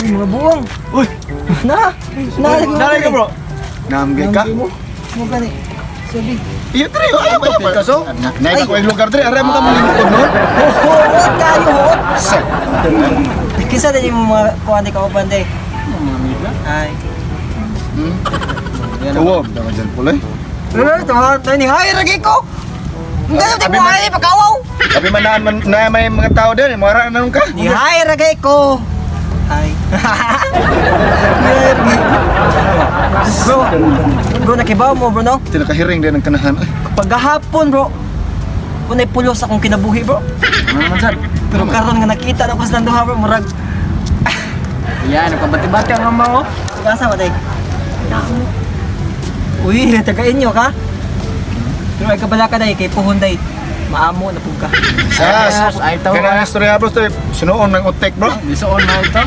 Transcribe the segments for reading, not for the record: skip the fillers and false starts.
Uy, mga buwang. Uy! Nalay ka bro? Namgay ka? Mo gani. Sabi. Iya tre, ayaw ba ito kaso? Naik ako yung lugar tre, aray mo ka malingkod no? Huot kayo, huot. Sa? Kisa din mo mga kuhan di ka upande. Ay. Uwag, daman dyan pula eh. Ano, ni hay lagi ko. Enggak di mo hay pagkawaw. Tapi na may mga tao din, mga raan na nung ka? Ni hay lagi ko. Ay. Bro, nakibaw mo bro no? Sila kahiring din ang kanahan. Ay, Paghahapon bro. Kunay pulos akong kinabuhi bro. ano naman saan? Pero karon nga nakita na ko sa nanduha bro, murag. Yan, nakabati-bati ang ama ko. Asa mo day? Uy, taga inyo ka? Pero ay kabala ka day, kay puhon day. Maamo na pug ka. Sas! Ay, tao Kaya na istorya bro, ito sinuon ng utek bro. Bisoon na ito.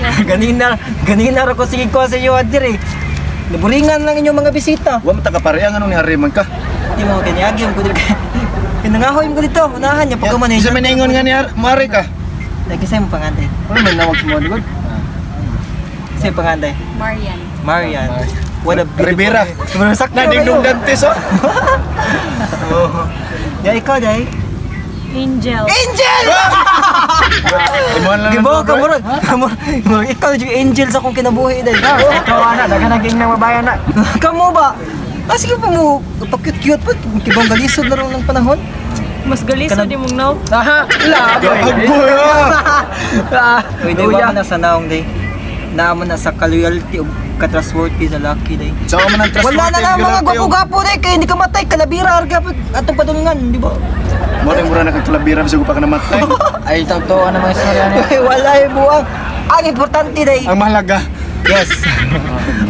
ganina ra ko sige ko sa iyo adire. Naburingan lang inyong mga bisita. Huwag mo tagapareang ano ni hariman ka. Di mo kanyagi mo ko dito. Pinangahoy mo dito, unahan niya pagka Isa may naingon nga ni Mari ka. Nagkisay mo panganday. Ano may nawag sa mga digod? Kisay panganday. Marian. Marian. What a Rivera. Marasak Na dingdong dantes oh. Ya ikaw day. Angel. Angel! Imuhan lang Gibaw ka bro. murag. Murag ikaw yung angel sa akong kinabuhi day. Ikaw anak, daga naging ng babayan na. Kamu ba? Ah, sige pa mo, pa-cute-cute pa, kibang galisod na rin ng panahon. Mas galisod di mong now. Aha, laboy. Agboy ah. Uy, di ba na sa naong day? Naman na sa ka-loyalty o ka-trustworthy sa lucky day. So man ang trust. Wala na lang mga gwapo-gwapo day, kaya hindi ka matay, kalabira, arga pa, atong padulungan, di ba? Mo rin mura na kang kalabira sa pa ka namatay. Ay, tawto na mga istorya niya. Uy, wala yung buwang. Ang importante day. Ang mahalaga. Yes.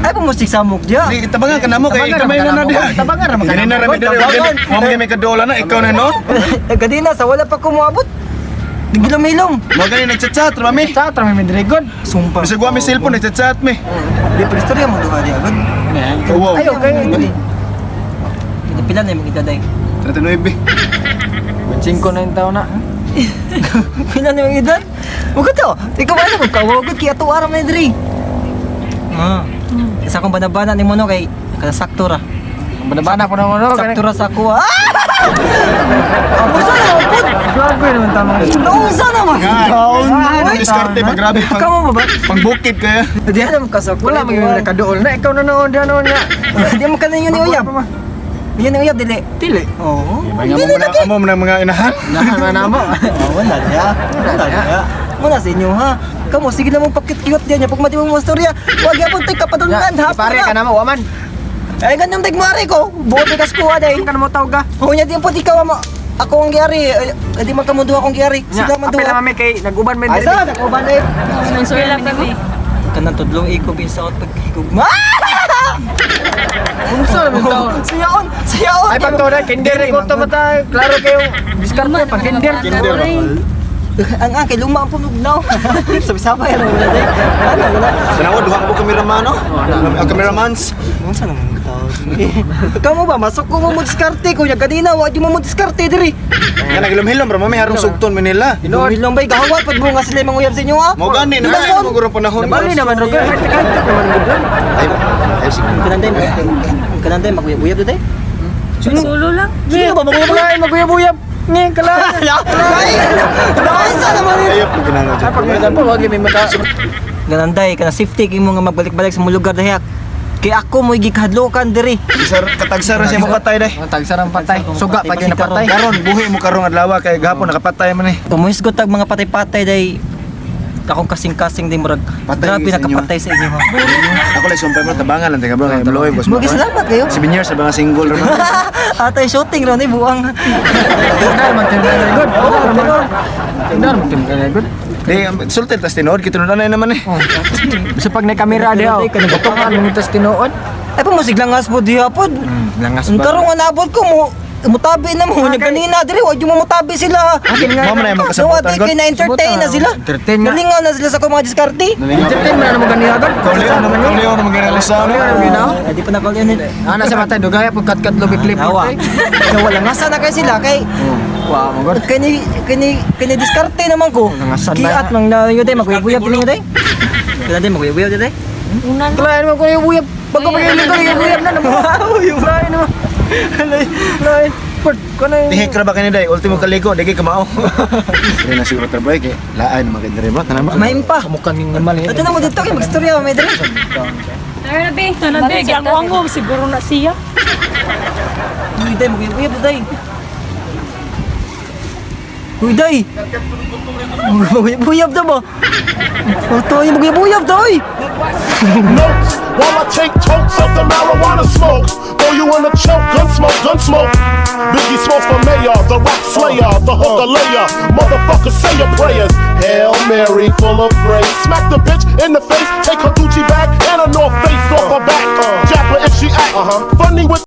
Ay, pumusik samok dyan. Di tabangan ka na mo kay kamay na na diha. Tabangan ra man ka Ganina na ra mi dire. Mo may kadola na ikaw na no. Kadina, sa wala pa kumabot. Nagilom-hilom. Mo gani nagchat-chat mami. Sa atra may drigod. Sumpah. Bisag wa mi cellphone nagchat-chat mi. Di pa istorya mo duha di agad. Wow. Ayo kay. Ito pila na yung mga day. 39. 5 na yung taon na. Pila na yung edad? Huwag to. Ikaw ano kung kawagod kaya ito aram na diri. Isa akong banabana ni mo no kay nakasakto ra. Banabana ko na mo no. Sakto ra sa ako. Abusa na mo pud. Grabe naman tama. Nausa naman. Ang diskarte pa grabe Kamu ba ba? pang bukid kaya. Di alam ka sa Wala maging nakadool na. Ikaw na noon, diyan noon niya. Di mo kanina yun ni Uyab. Yun ni Uyab dili. Tili. Oo. Nga mo na mga inahan. Nahan na mo. Wala niya. Wala niya. Muna sa inyo ha. Kamu sige na mong pakit-cute diyan pag mati mo storya. Wag yapon tay kapadulungan ha. Pare ka na mo, waman. Ay ganun dag mari ko. Buot bigas ko day. Ka na mo tawag ka. Unya di po ikaw mo. Ako ang giyari. Di man kamo duha akong giyari. Sila man Apil na duha. mami kay nag-uban may Ay diri. sa ako ba na. Sponsor lang kami. Kanang tudlong iko bin sa out pagkikog. Unsa naman taon? Sayaon, sayaon. Ay pag toda kinder ko to mata klaro kayo diskarte pag kinder. Ang kay luma ang punugnaw. Sabi-sabay ra wala day. Wala. Sanawa duha ka po kameraman no? Ang kameramans. Unsa naman tao? Kamu ba masok ko mo diskarte ko ya kadina wa di mo diskarte diri. Nga nagilom-hilom ra mami harong sugton mi nila. Inuwi lang bay gahawat pag bunga sila manguyab sa inyo ha. Mo gani na Dason. mo gurong panahon. Bali naman ro kay naman gudlan. Ay sige. Kananday maguyab-uyab day. Sulo lang. Sige ba maguyab-uyab. Ngeng kala. Dahil sa naman yun. Ayop mo ginano dyan. Pag may pa wag may maka. Gananday kana safety kay mo nga magbalik-balik sa mga lugar dayak. Kay ako mo gikadlokan diri. Sir, katagsar na siya mo patay day. Tagsarang patay. Suga pag yun napatay. Karon buhi mo karong adlaw kay gahapon nakapatay man eh. Tumuisgot tag mga patay-patay day. Akong kasing-kasing din murag. Patay Grabe sa inyo, nakapatay sa inyo ha. Ako lang sumpay mo tabangan lang taga bro kay Bloy boss. Mugi salamat kayo. 7 years sa mga single ra man. Atay shooting raw ni buang. Tindar man tindar good. Tindar man tindar good. Di sultan tas tinood kita na naman eh. Sa pag may kamera di ako. Butukan mo tas tinuod. Ay pumusig lang ngas po diha pod. Langas Ang ba? karong nga naabot ko mo mutabi na mo, nya kanina diri, wag yung mutabi sila. Mama na yung makasabutan, Nawati God. kay na-entertain na sila. Entertain nga. Nalingaw na sila sa kung mga diskarte. Entertain mo na naman ganyan agad. Kauliw na mag-realisaw na. Ay, di pa na call yun. Ana sa matay dugaya pag kat-kat lobi clip Hawa. Kaya wala nga sana kay sila kay Wow, mo god. kini diskarte naman ko. Nangasan na. Kiat mang na yun day maguyab din yun day. Kaya din maguyab din day. Unan. Kalain mo ko yung buyab. Pag magaling ko yung buyab na naman. Wow, yung lain naman. Lain. Port, ko na yung... Tihik ra ba kayo day? Ultimo kaliko, di kayo kamao. Kaya na siguro trabaho kay laan maganda rin ba? Tanama. Main pa. Mukhang yung mali. Ito na mo dito kay magstorya may diri. Tara na, be. Tara na, be. Gagawang siguro na siya. Uy day maguyab day. Uy day. Maguyab daw ba? Ito yung maguyab day. Notes while I take totes of the marijuana smoke. Throw you in a choke, gun smoke. Biggie smokes for mayor, the rap slayer, the hooker layer. Motherfuckers say your prayers. Hail Mary, full of grace. Smack the bitch in the face, take her Gucci bag and a North Face off her back. Jab her if she act funny with